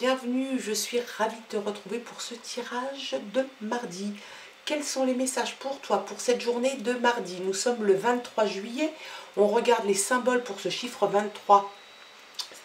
bienvenue, je suis ravie de te retrouver pour ce tirage de mardi. Quels sont les messages pour toi pour cette journée de mardi? Nous sommes le 23 juillet, on regarde les symboles pour ce chiffre 23.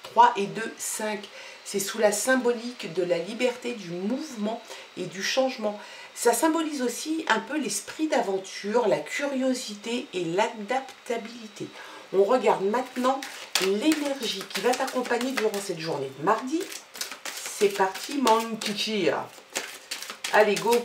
3 et 2, 5. C'est sous la symbolique de la liberté, du mouvement et du changement. Ça symbolise aussi un peu l'esprit d'aventure, la curiosité et l'adaptabilité. On regarde maintenant l'énergie qui va t'accompagner durant cette journée de mardi. C'est parti, mon kiki. Allez, go.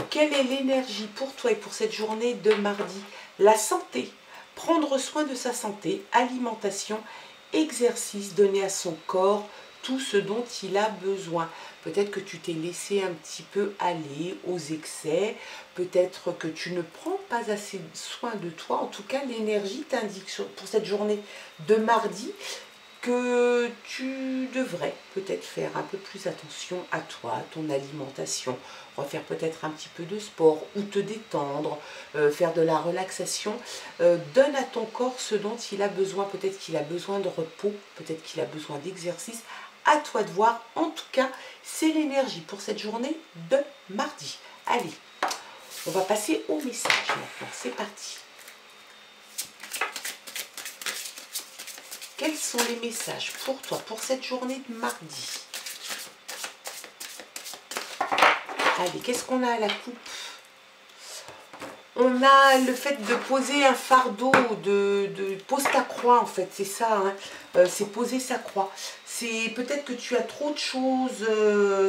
Quelle est l'énergie pour toi et pour cette journée de mardi? La santé. Prendre soin de sa santé, alimentation, exercice, donner à son corps tout ce dont il a besoin. Peut-être que tu t'es laissé un petit peu aller aux excès, peut-être que tu ne prends pas assez soin de toi. En tout cas, l'énergie t'indique pour cette journée de mardi que tu devrais peut-être faire un peu plus attention à toi, à ton alimentation, refaire peut-être un petit peu de sport ou te détendre, faire de la relaxation. Donne à ton corps ce dont il a besoin. Peut-être qu'il a besoin de repos, peut-être qu'il a besoin d'exercice. À toi de voir. En tout cas, c'est l'énergie pour cette journée de mardi. Allez, on va passer au message maintenant. C'est parti. Quels sont les messages pour toi, pour cette journée de mardi? Allez, qu'est-ce qu'on a à la coupe? On a le fait de poser un fardeau, pose ta croix en fait, c'est ça, hein, c'est poser sa croix. C'est peut-être que tu as trop de choses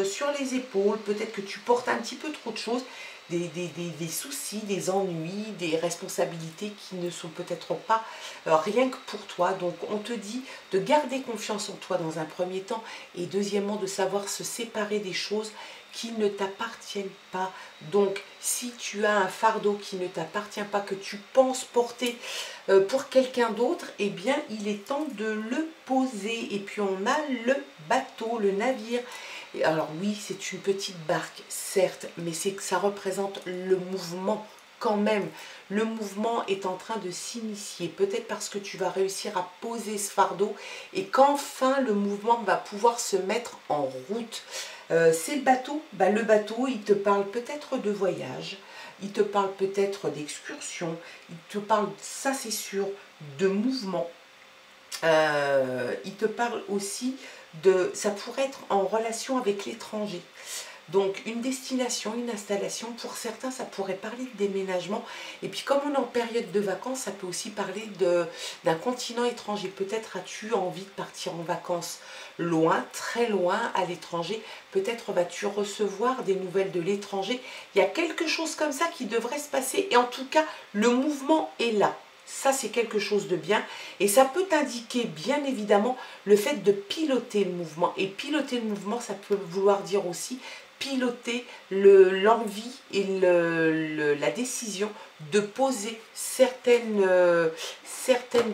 sur les épaules, peut-être que tu portes un petit peu trop de choses, des soucis, des ennuis, des responsabilités qui ne sont peut-être pas rien que pour toi. Donc on te dit de garder confiance en toi dans un premier temps et deuxièmement de savoir se séparer des choses qui ne t'appartiennent pas. Donc si tu as un fardeau qui ne t'appartient pas, que tu penses porter pour quelqu'un d'autre, eh bien il est temps de le poser. Et puis on a le bateau, le navire. Et alors oui, c'est une petite barque, certes, mais c'est que ça représente le mouvement quand même. Le mouvement est en train de s'initier, peut-être parce que tu vas réussir à poser ce fardeau et qu'enfin le mouvement va pouvoir se mettre en route. C'est le bateau. Le bateau, il te parle peut-être de voyage, il te parle peut-être d'excursion, il te parle, ça c'est sûr, de mouvement. Il te parle aussi de, ça pourrait être en relation avec l'étranger. Donc une destination, une installation, pour certains ça pourrait parler de déménagement. Et puis comme on est en période de vacances, ça peut aussi parler d'un continent étranger. Peut-être as-tu envie de partir en vacances loin, très loin à l'étranger. Peut-être vas-tu recevoir des nouvelles de l'étranger. Il y a quelque chose comme ça qui devrait se passer. Et en tout cas, le mouvement est là. Ça, c'est quelque chose de bien. Et ça peut t'indiquer, bien évidemment, le fait de piloter le mouvement. Et piloter le mouvement, ça peut vouloir dire aussi piloter l'envie et la décision de poser certaines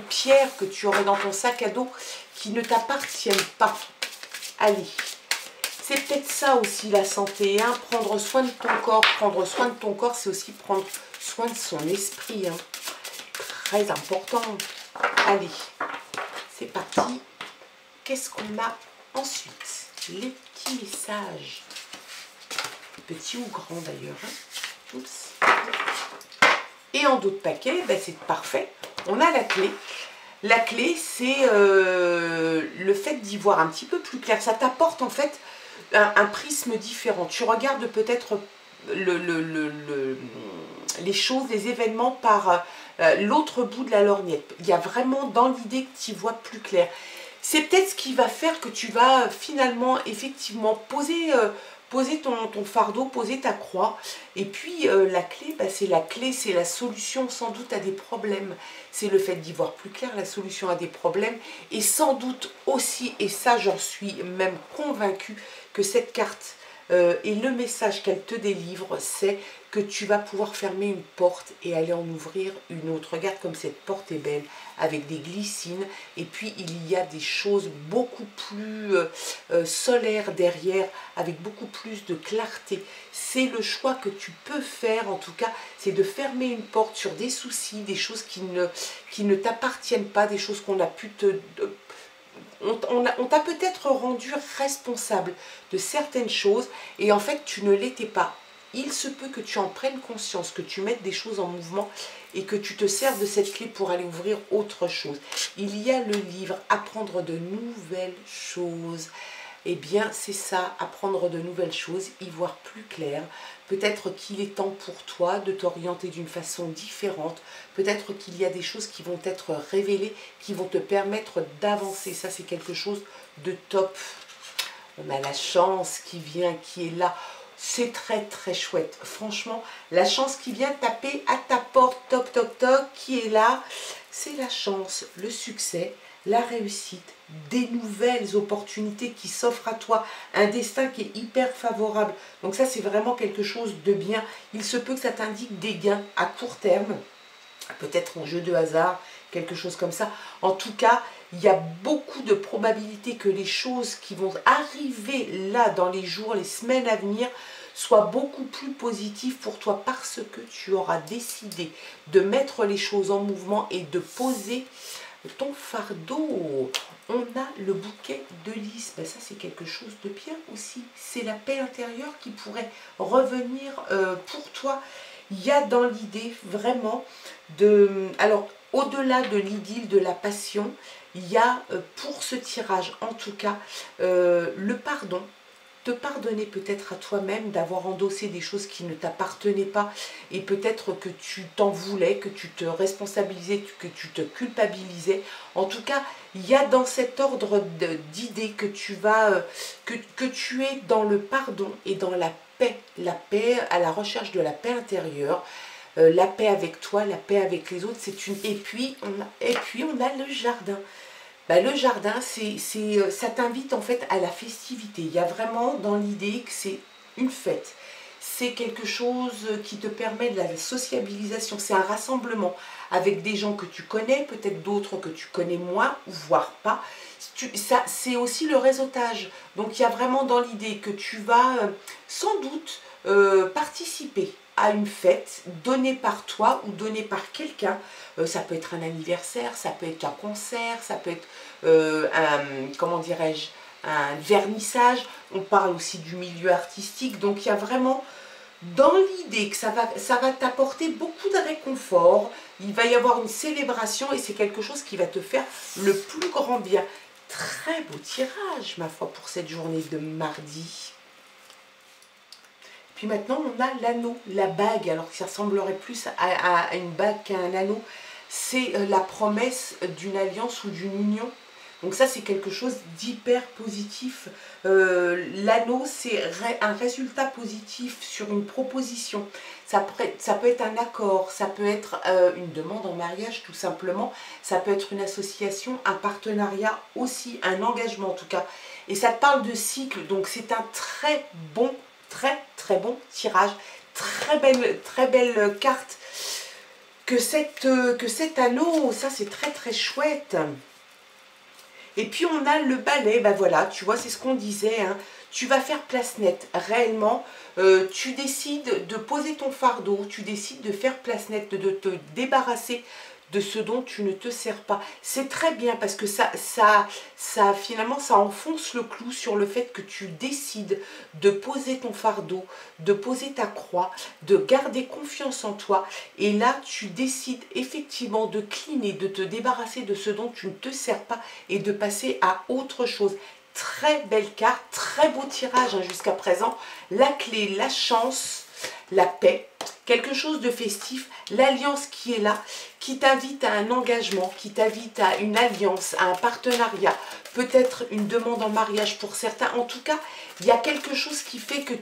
pierres que tu aurais dans ton sac à dos qui ne t'appartiennent pas. Allez, c'est peut-être ça aussi la santé, hein. Prendre soin de ton corps. Prendre soin de ton corps, c'est aussi prendre soin de son esprit, hein. Très important. Allez, c'est parti. Qu'est-ce qu'on a ensuite? Les petits messages. Petits ou grands d'ailleurs. Hein. Oups. Et en d'autres paquets, c'est parfait. On a la clé. La clé, c'est le fait d'y voir un petit peu plus clair. Ça t'apporte en fait un prisme différent. Tu regardes peut-être les choses, les événements par l'autre bout de la lorgnette. Il y a vraiment dans l'idée que tu y vois plus clair. C'est peut-être ce qui va faire que tu vas finalement effectivement poser ton fardeau, poser ta croix. Et puis la clé, c'est la solution sans doute à des problèmes. C'est le fait d'y voir plus clair, la solution à des problèmes. Et sans doute aussi, et ça j'en suis même convaincue, que cette carte et le message qu'elle te délivre, c'est que tu vas pouvoir fermer une porte et aller en ouvrir une autre. Regarde comme cette porte est belle, avec des glycines. Et puis, il y a des choses beaucoup plus solaires derrière, avec beaucoup plus de clarté. C'est le choix que tu peux faire, en tout cas, c'est de fermer une porte sur des soucis, des choses qui ne t'appartiennent pas, des choses qu'on a pu on t'a peut-être rendu responsable de certaines choses et en fait tu ne l'étais pas. Il se peut que tu en prennes conscience, que tu mettes des choses en mouvement et que tu te serves de cette clé pour aller ouvrir autre chose. Il y a le livre « Apprendre de nouvelles choses ». Eh bien, c'est ça, apprendre de nouvelles choses, y voir plus clair. Peut-être qu'il est temps pour toi de t'orienter d'une façon différente. Peut-être qu'il y a des choses qui vont être révélées, qui vont te permettre d'avancer. Ça, c'est quelque chose de top. On a la chance qui vient, qui est là. C'est très très chouette. Franchement, la chance qui vient taper à ta porte, toc toc toc, qui est là, c'est la chance, le succès, la réussite, des nouvelles opportunités qui s'offrent à toi, un destin qui est hyper favorable. Donc ça, c'est vraiment quelque chose de bien. Il se peut que ça t'indique des gains à court terme, peut-être un jeu de hasard, quelque chose comme ça. En tout cas, il y a beaucoup de probabilités que les choses qui vont arriver là dans les jours, les semaines à venir soient beaucoup plus positives pour toi parce que tu auras décidé de mettre les choses en mouvement et de poser ton fardeau. On a le bouquet de lys. Ben ça, c'est quelque chose de bien aussi. C'est la paix intérieure qui pourrait revenir pour toi. Il y a dans l'idée vraiment de... Alors, au-delà de l'idylle, de la passion, il y a pour ce tirage, en tout cas, le pardon. Te pardonner peut-être à toi-même d'avoir endossé des choses qui ne t'appartenaient pas et peut-être que tu t'en voulais, que tu te responsabilisais, que tu te culpabilisais. En tout cas, il y a dans cet ordre d'idées que tu vas, que tu es dans le pardon et dans la paix à la recherche de la paix intérieure. La paix avec toi, la paix avec les autres, c'est une... Et puis, on a le jardin. Ben, le jardin, ça t'invite en fait à la festivité. Il y a vraiment dans l'idée que c'est une fête. C'est quelque chose qui te permet de la sociabilisation. C'est un rassemblement avec des gens que tu connais, peut-être d'autres que tu connais moins, voire pas. C'est aussi le réseautage. Donc il y a vraiment dans l'idée que tu vas sans doute participer à une fête donnée par toi ou donnée par quelqu'un. Ça peut être un anniversaire, ça peut être un concert, ça peut être comment dirais-je, un vernissage. On parle aussi du milieu artistique. Donc il y a vraiment dans l'idée que ça va t'apporter beaucoup de réconfort. Il va y avoir une célébration et c'est quelque chose qui va te faire le plus grand bien. Très beau tirage, ma foi, pour cette journée de mardi. Puis maintenant, on a l'anneau, la bague, alors que ça ressemblerait plus à une bague qu'à un anneau. C'est la promesse d'une alliance ou d'une union. Donc ça, c'est quelque chose d'hyper positif. L'anneau, c'est un résultat positif sur une proposition. Ça peut être un accord, ça peut être une demande en mariage tout simplement. Ça peut être une association, un partenariat aussi, un engagement en tout cas. Et ça te parle de cycle, donc c'est un très bon tirage, très belle carte que cet anneau. Ça c'est très chouette. Et puis on a le balai, ben voilà, tu vois, c'est ce qu'on disait, hein. Tu vas faire place nette, réellement, tu décides de poser ton fardeau, tu décides de faire place nette, de te débarrasser de ce dont tu ne te sers pas. C'est très bien parce que finalement, ça enfonce le clou sur le fait que tu décides de poser ton fardeau, de poser ta croix, de garder confiance en toi. Et là, tu décides effectivement de cliner, de te débarrasser de ce dont tu ne te sers pas et de passer à autre chose. Très belle carte, très beau tirage hein, jusqu'à présent. La clé, la chance, la paix, quelque chose de festif, l'alliance qui est là, qui t'invite à un engagement, qui t'invite à une alliance, à un partenariat, peut-être une demande en mariage pour certains. En tout cas, il y a quelque chose qui fait que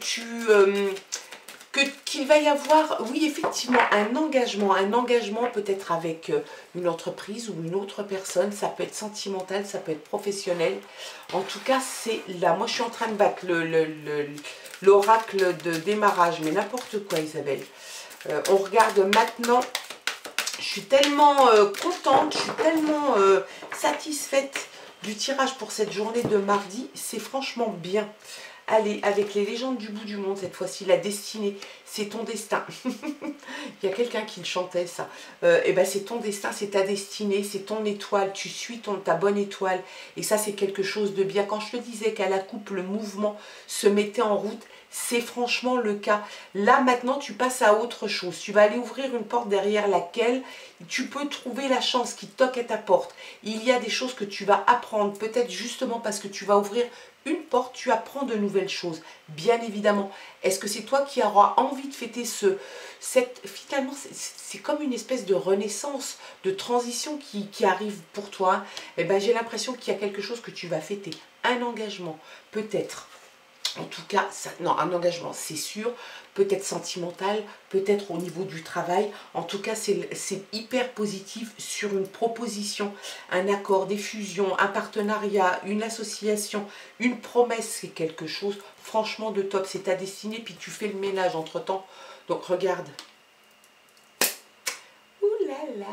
qu'il va y avoir, oui, effectivement, un engagement peut-être avec une entreprise ou une autre personne. Ça peut être sentimental, ça peut être professionnel. En tout cas, c'est là. Moi, je suis en train de battre l'oracle de démarrage, mais n'importe quoi, Isabelle. On regarde maintenant. Je suis tellement contente, je suis tellement satisfaite du tirage pour cette journée de mardi. C'est franchement bien. Allez, avec les légendes du bout du monde, cette fois-ci, la destinée. c'est ton destin. Il y a quelqu'un qui le chantait ça. Et ben c'est ton destin, c'est ta destinée, c'est ton étoile, tu suis ta bonne étoile. Et ça c'est quelque chose de bien. Quand je te disais qu'à la coupe le mouvement se mettait en route, c'est franchement le cas. Là maintenant tu passes à autre chose. Tu vas aller ouvrir une porte derrière laquelle tu peux trouver la chance qui toque à ta porte. Il y a des choses que tu vas apprendre, peut-être justement parce que tu vas ouvrir une porte, tu apprends de nouvelles choses, bien évidemment. Est-ce que c'est toi qui auras envie de fêter finalement, c'est comme une espèce de renaissance, de transition qui arrive pour toi, hein. Eh ben, j'ai l'impression qu'il y a quelque chose que tu vas fêter, un engagement, peut-être. En tout cas, non, un engagement, c'est sûr, peut-être sentimental, peut-être au niveau du travail. En tout cas, c'est hyper positif sur une proposition, un accord, des fusions, un partenariat, une association, une promesse, c'est quelque chose franchement de top. C'est ta destinée, puis tu fais le ménage entre-temps. Donc, regarde. Ouh là là!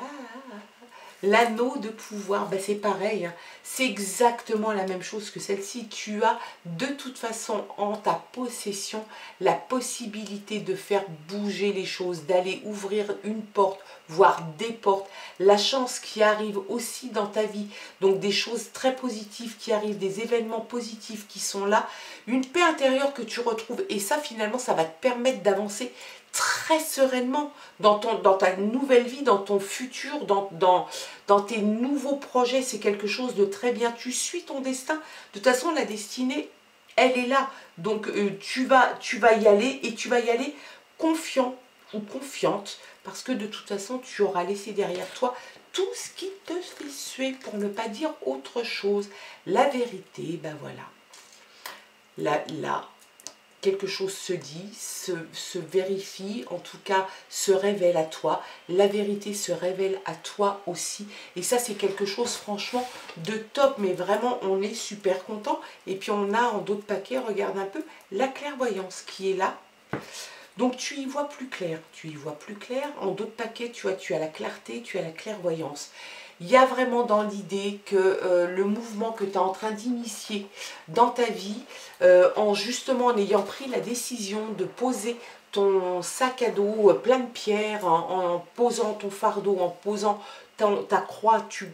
L'anneau de pouvoir, ben c'est pareil, hein. C'est exactement la même chose que celle-ci. Tu as de toute façon en ta possession la possibilité de faire bouger les choses, d'aller ouvrir une porte, voire des portes. La chance qui arrive aussi dans ta vie, donc des choses très positives qui arrivent, des événements positifs qui sont là, une paix intérieure que tu retrouves. Et ça finalement, ça va te permettre d'avancer très sereinement dans ta nouvelle vie, dans ton futur, dans tes nouveaux projets. C'est quelque chose de très bien. Tu suis ton destin. De toute façon, la destinée, elle est là. Donc, tu vas y aller et tu vas y aller confiant ou confiante parce que de toute façon, tu auras laissé derrière toi tout ce qui te fait suer, pour ne pas dire autre chose. La vérité, ben voilà. Là, quelque chose se dit, se vérifie, en tout cas se révèle à toi. La vérité se révèle à toi aussi. Et ça, c'est quelque chose franchement de top. Mais vraiment, on est super content. Et puis on a en d'autres paquets, regarde un peu, la clairvoyance qui est là. Donc tu y vois plus clair. Tu y vois plus clair. En d'autres paquets, tu as la clarté, tu as la clairvoyance. Il y a vraiment dans l'idée que le mouvement que tu es en train d'initier dans ta vie, justement en ayant pris la décision de poser ton sac à dos plein de pierres, en posant ton fardeau, en posant ta croix, tu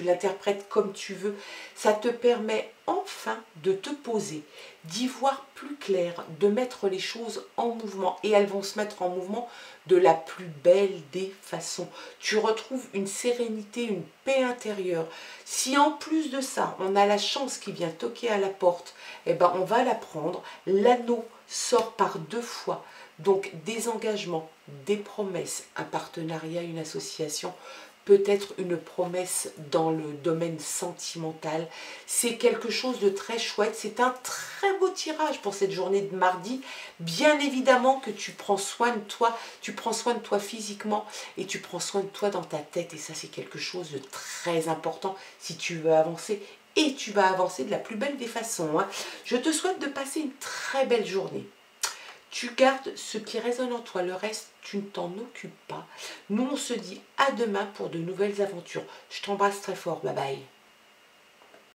l'interprètes comme tu veux, ça te permet enfin de te poser, d'y voir plus clair, de mettre les choses en mouvement. Et elles vont se mettre en mouvement de la plus belle des façons. Tu retrouves une sérénité, une paix intérieure. Si en plus de ça, on a la chance qui vient toquer à la porte, eh ben on va la prendre. L'anneau sort par 2 fois. Donc des engagements, des promesses, un partenariat, une association, peut-être une promesse dans le domaine sentimental. C'est quelque chose de très chouette. C'est un très beau tirage pour cette journée de mardi. Bien évidemment que tu prends soin de toi physiquement et tu prends soin de toi dans ta tête. Et ça, c'est quelque chose de très important si tu veux avancer. Et tu vas avancer de la plus belle des façons, hein. Je te souhaite de passer une très belle journée. Tu gardes ce qui résonne en toi, le reste, tu ne t'en occupes pas. Nous, on se dit à demain pour de nouvelles aventures. Je t'embrasse très fort, bye bye.